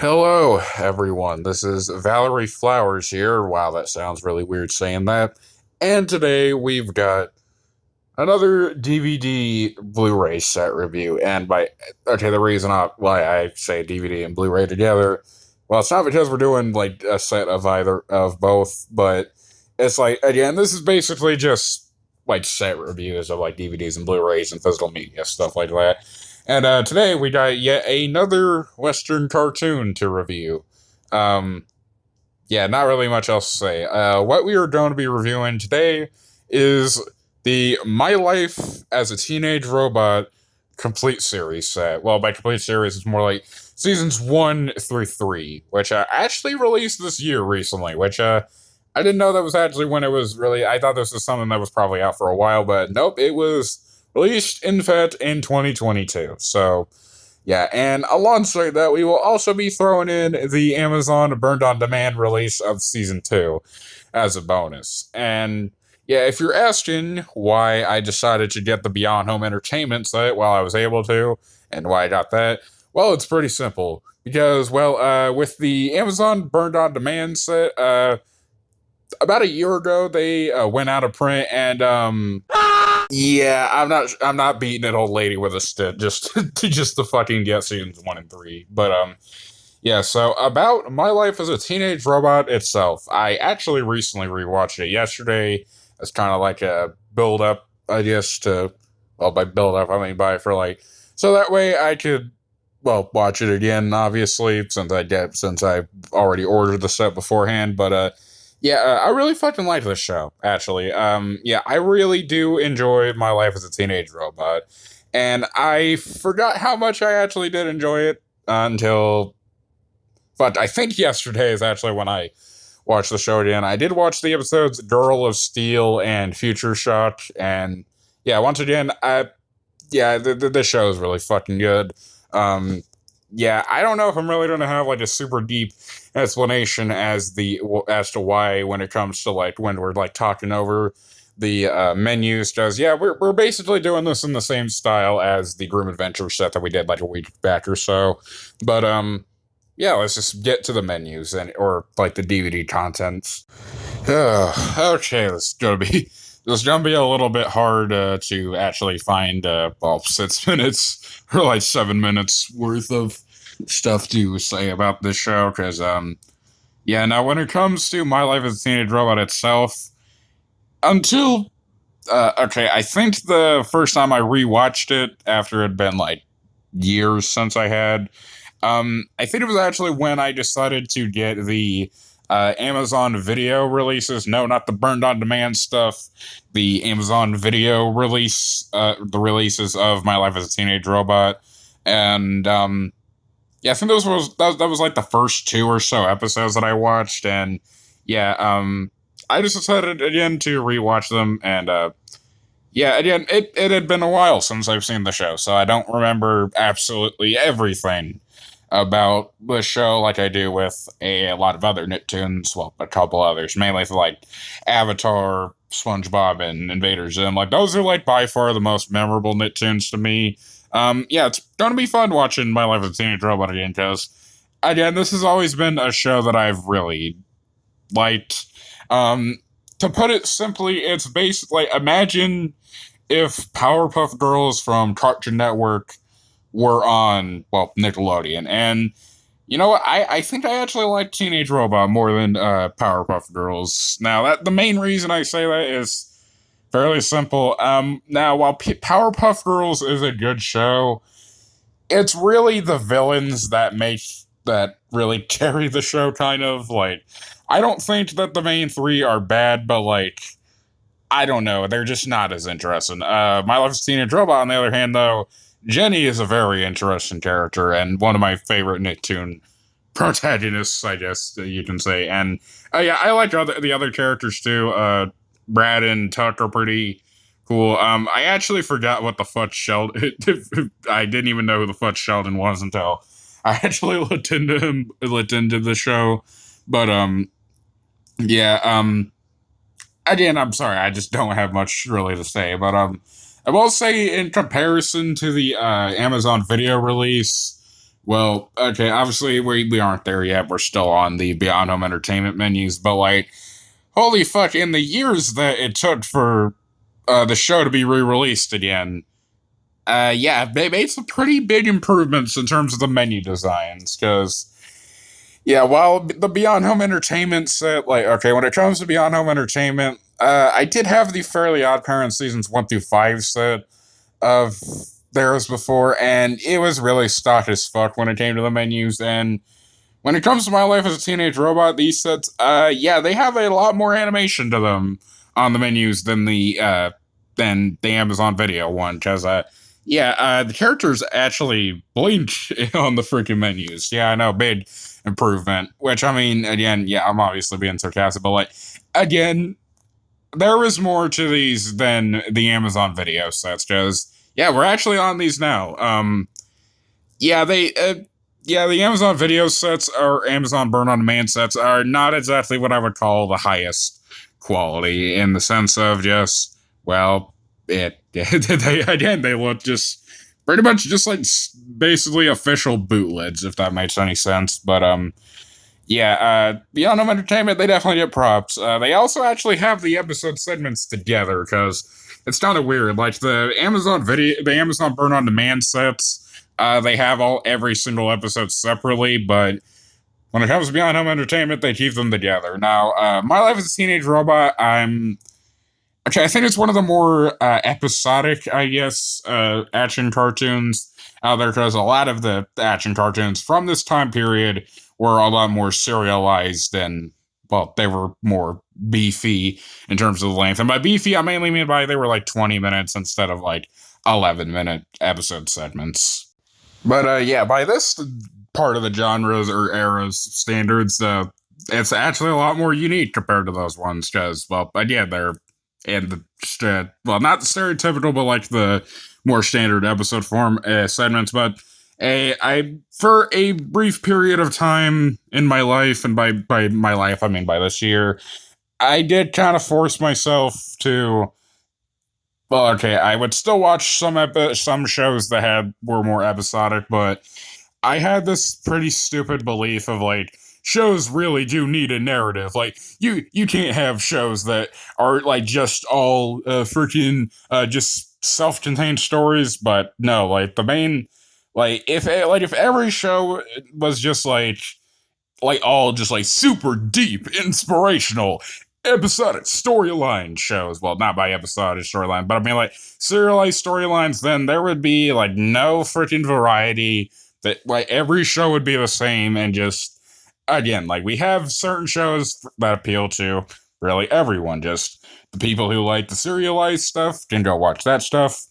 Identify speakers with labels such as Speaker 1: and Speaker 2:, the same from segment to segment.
Speaker 1: Hello, everyone. This is Valerie Flowers here. Wow, that sounds really weird saying that. And today we've got another DVD Blu-ray set review. And the reason why I say DVD and Blu-ray together, well, it's not because we're doing like a set of either of both, but it's like, again, this is basically just like set reviews of like DVDs and Blu-rays and physical media, stuff like that. And today we got yet another Western cartoon to review. Um, yeah, not really much else to say. What we are going to be reviewing today is the My Life as a Teenage Robot complete series set. Well, by complete series, it's more like seasons 1 through 3, which actually released this year recently, which I didn't know that was actually when it was really. I thought this was something that was probably out for a while, but nope, it was released in fact in 2022. So yeah, and alongside that, we will also be throwing in the Amazon Burned on Demand release of season 2 as a bonus. And yeah, if you're asking why I decided to get the Beyond Home Entertainment set while I was able to, and why I got that, well, it's pretty simple. Because, with the Amazon Burned on Demand set, about a year ago, they went out of print, and yeah, I'm not beating an old lady with a stick just to fucking get seasons 1 and 3. But yeah. So about My Life as a Teenage Robot itself, I actually recently rewatched it yesterday. It's kind of like a build up, I guess. By build up, I mean by for like, so that way I could watch it again. Obviously, since I already ordered the set beforehand, but yeah, I really fucking like this show, actually. Yeah, I really do enjoy My Life as a Teenage Robot. And I forgot how much I actually did enjoy it but I think yesterday is actually when I watched the show again. I did watch the episodes Girl of Steel and Future Shock, and yeah, once again, the show is really fucking good. Yeah, I don't know if I'm really going to have like a super deep explanation as to why when it comes to like when we're like talking over the menus. Does yeah, we're basically doing this in the same style as the Grim Adventure set that we did like a week back or so. But yeah, let's just get to the menus or like the DVD contents. Okay, this is gonna be a little bit hard to actually find 6 minutes or like 7 minutes worth of stuff to say about this show, because yeah, now when it comes to My Life as a Teenage Robot itself, until I think the first time I rewatched it after it had been like years since I had, I think it was actually when I decided to get the Amazon Video releases. No, not the Burned on Demand stuff. The Amazon Video release, the releases of My Life as a Teenage Robot, and yeah, I think that was like the first 2 or so episodes that I watched, and yeah, I just decided again to rewatch them, and yeah, again, it had been a while since I've seen the show, so I don't remember absolutely everything about the show like I do with a lot of other Nicktoons, well, a couple others, mainly for like Avatar, SpongeBob, and Invader Zim. Like, those are like by far the most memorable Nicktoons to me. Yeah, it's gonna be fun watching My Life as a Teenage Robot again, because again, this has always been a show that I've really liked. To put it simply, it's basically, imagine if Powerpuff Girls from Cartoon Network were on, Nickelodeon. And you know what? I think I actually like Teenage Robot more than Powerpuff Girls. Now, the main reason I say that is fairly simple. Now, while Powerpuff Girls is a good show, it's really the villains that really carry the show, kind of. Like, I don't think that the main 3 are bad, but like, I don't know, they're just not as interesting. My Life as a Teenage Robot, on the other hand, though, Jenny is a very interesting character and one of my favorite Nicktoon protagonists, I guess you can say. And yeah, I like the other characters too. Brad and Tuck are pretty cool. I actually forgot what the Fudge Sheldon. I didn't even know who the Fudge Sheldon was until I actually looked into the show. But yeah. Again, I'm sorry, I just don't have much really to say. But I will say, in comparison to the Amazon Video release, Well, okay, obviously we aren't there yet. We're still on the Beyond Home Entertainment menus, but like, holy fuck! In the years that it took for the show to be re-released again, yeah, they made some pretty big improvements in terms of the menu designs. Because yeah, while the Beyond Home Entertainment set, like, okay, when it comes to Beyond Home Entertainment, I did have the Fairly Odd Parents seasons 1 through 5 set of theirs before, and it was really stock as fuck when it came to the menus. And when it comes to My Life as a Teenage Robot, these sets, yeah, they have a lot more animation to them on the menus than the Amazon Video one, because the characters actually blink on the freaking menus. Yeah, I know, big improvement. Which, I mean, again, yeah, I'm obviously being sarcastic, but like, again, there is more to these than the Amazon Video sets, because yeah, we're actually on these now. Yeah, the Amazon Video sets or Amazon Burn on Demand sets are not exactly what I would call the highest quality in the sense of just, well, they look just pretty much just like basically official bootlegs, if that makes any sense. But Beyond Home Entertainment, they definitely get props. They also actually have the episode segments together, because it's kind of weird. Like the Amazon Burn on Demand sets, they have every single episode separately, but when it comes to Beyond Home Entertainment, they keep them together. Now, My Life as a Teenage Robot, I think it's one of the more episodic, I guess, action cartoons out there, because a lot of the action cartoons from this time period were a lot more serialized and, well, they were more beefy in terms of the length. And by beefy, I mainly mean by they were like 20 minutes instead of like 11-minute episode segments. But yeah, by this part of the genres or eras standards, it's actually a lot more unique compared to those ones, because, well, again, they're in the not the stereotypical, but like the more standard episode form segments. But I for a brief period of time in my life, and by my life I mean by this year, I did kind of force myself to. Well, okay, I would still watch some shows that were more episodic, but I had this pretty stupid belief of like, shows really do need a narrative. Like you can't have shows that are like just all freaking just self-contained stories. But no, like the main, if every show was just like all just like super deep, inspirational, episodic storyline shows. Well, not by episodic storyline, but I mean like serialized storylines, then there would be like no freaking variety. That like every show would be the same, and just again, like we have certain shows that appeal to really everyone. Just the people who like the serialized stuff can go watch that stuff.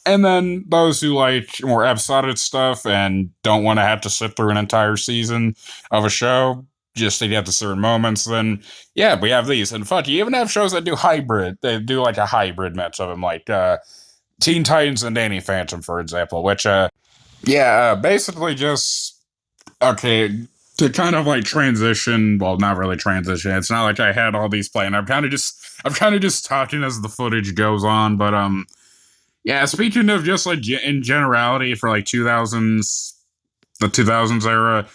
Speaker 1: And then those who like more episodic stuff and don't want to have to sit through an entire season of a show just to get to certain moments, then yeah, we have these. And fuck, you even have shows that do hybrid. They do like a hybrid mix of them, like Teen Titans and Danny Phantom, for example, which basically just okay to kind of like transition. Well, not really transition. It's not like I had all these planned. I'm kind of just talking as the footage goes on. But yeah. Speaking of just like in generality for like the 2000s era,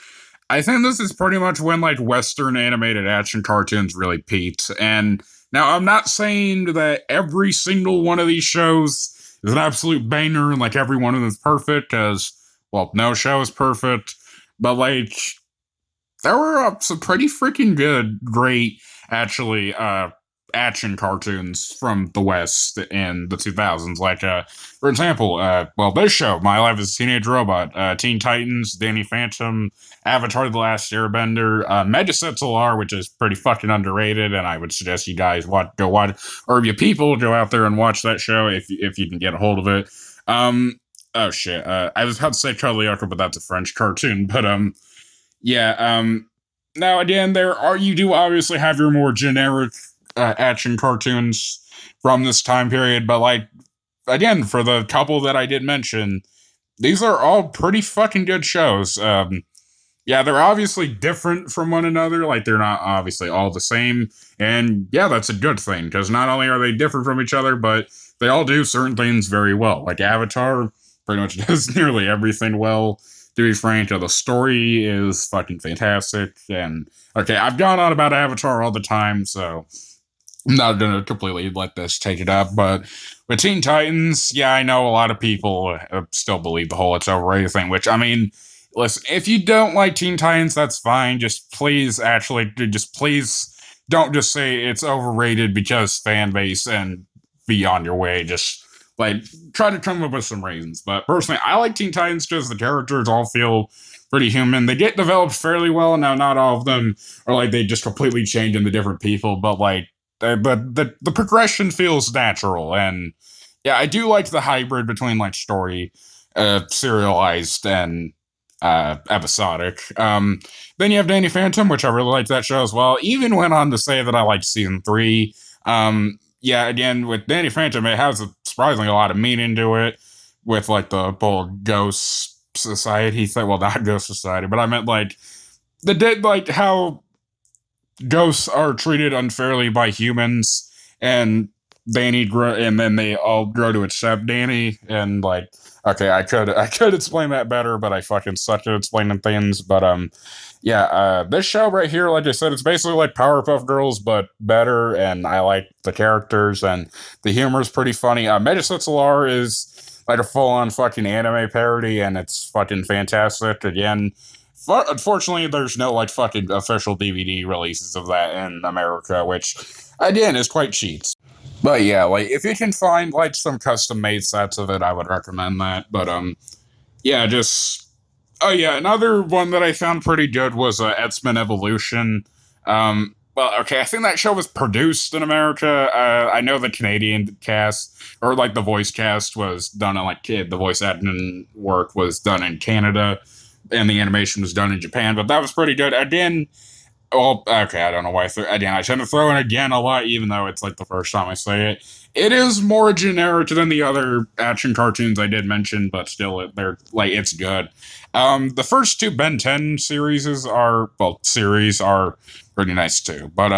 Speaker 1: I think this is pretty much when like Western animated action cartoons really peaked. And now I'm not saying that every single one of these shows is an absolute banger and like every one of them is perfect, because, well, no show is perfect. But like, there were some pretty freaking great, actually, action cartoons from the West in the 2000s. Like, for example, this show, My Life as a Teenage Robot, Teen Titans, Danny Phantom, Avatar: The Last Airbender, Mediaset Solar, which is pretty fucking underrated, and I would suggest you guys go watch, or you people go out there and watch that show if you can get a hold of it. Oh shit, I was about to say Charlie Uncle, but that's a French cartoon. But now again, you do obviously have your more generic action cartoons from this time period, but like again, for the couple that I did mention, these are all pretty fucking good shows. They're obviously different from one another, like they're not obviously all the same, and yeah, that's a good thing, because not only are they different from each other, but they all do certain things very well. Like Avatar pretty much does nearly everything well to be frank, the story is fucking fantastic. And okay, I've gone on about Avatar all the time, so I'm not gonna completely let this take it up. But with Teen Titans, yeah, I know a lot of people still believe the whole it's overrated thing. Which I mean, listen, if you don't like Teen Titans, that's fine. Just please, don't just say it's overrated because fan base and be on your way. Just like try to come up with some reasons. But personally, I like Teen Titans because the characters all feel pretty human. They get developed fairly well. Now, not all of them are like they just completely change into different people, but like the progression feels natural. And yeah, I do like the hybrid between like story, serialized, and episodic. Then you have Danny Phantom, which I really liked that show as well. Even went on to say that I liked season 3. Yeah, again, with Danny Phantom, it has surprisingly a lot of meaning to it, with like the whole ghost society thing. Well, not ghost society, but I meant like the dead, like how ghosts are treated unfairly by humans, and Danny and then they all grow to accept Danny. And like, okay, I could explain that better, but I fucking suck at explaining things. But yeah, this show right here, like I said, it's basically like Powerpuff Girls, but better. And I like the characters, and the humor is pretty funny. Metasitsalar is like a full-on fucking anime parody, and it's fucking fantastic. Again, unfortunately, there's no like fucking official DVD releases of that in America, which again is quite cheap. But yeah, like if you can find like some custom made sets of it, I would recommend that. But yeah, just oh yeah, another one that I found pretty good was X-Men Evolution. Well, okay, I think that show was produced in America. I know the Canadian cast, or like the voice cast, was done in like the voice acting work was done in Canada, and the animation was done in Japan. But that was pretty good. Again, well, okay, I don't know why. Again, I tend to throw in again a lot, even though it's like the first time I say it. It is more generic than the other action cartoons I did mention, but still, they're like it's good. The first 2 Ben 10 series are pretty nice too. But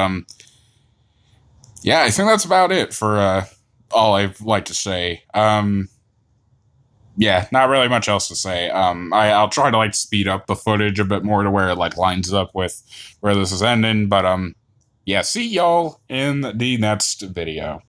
Speaker 1: yeah, I think that's about it for all I'd like to say. Yeah, not really much else to say. I'll try to like speed up the footage a bit more to where it like lines up with where this is ending. But yeah, see y'all in the next video.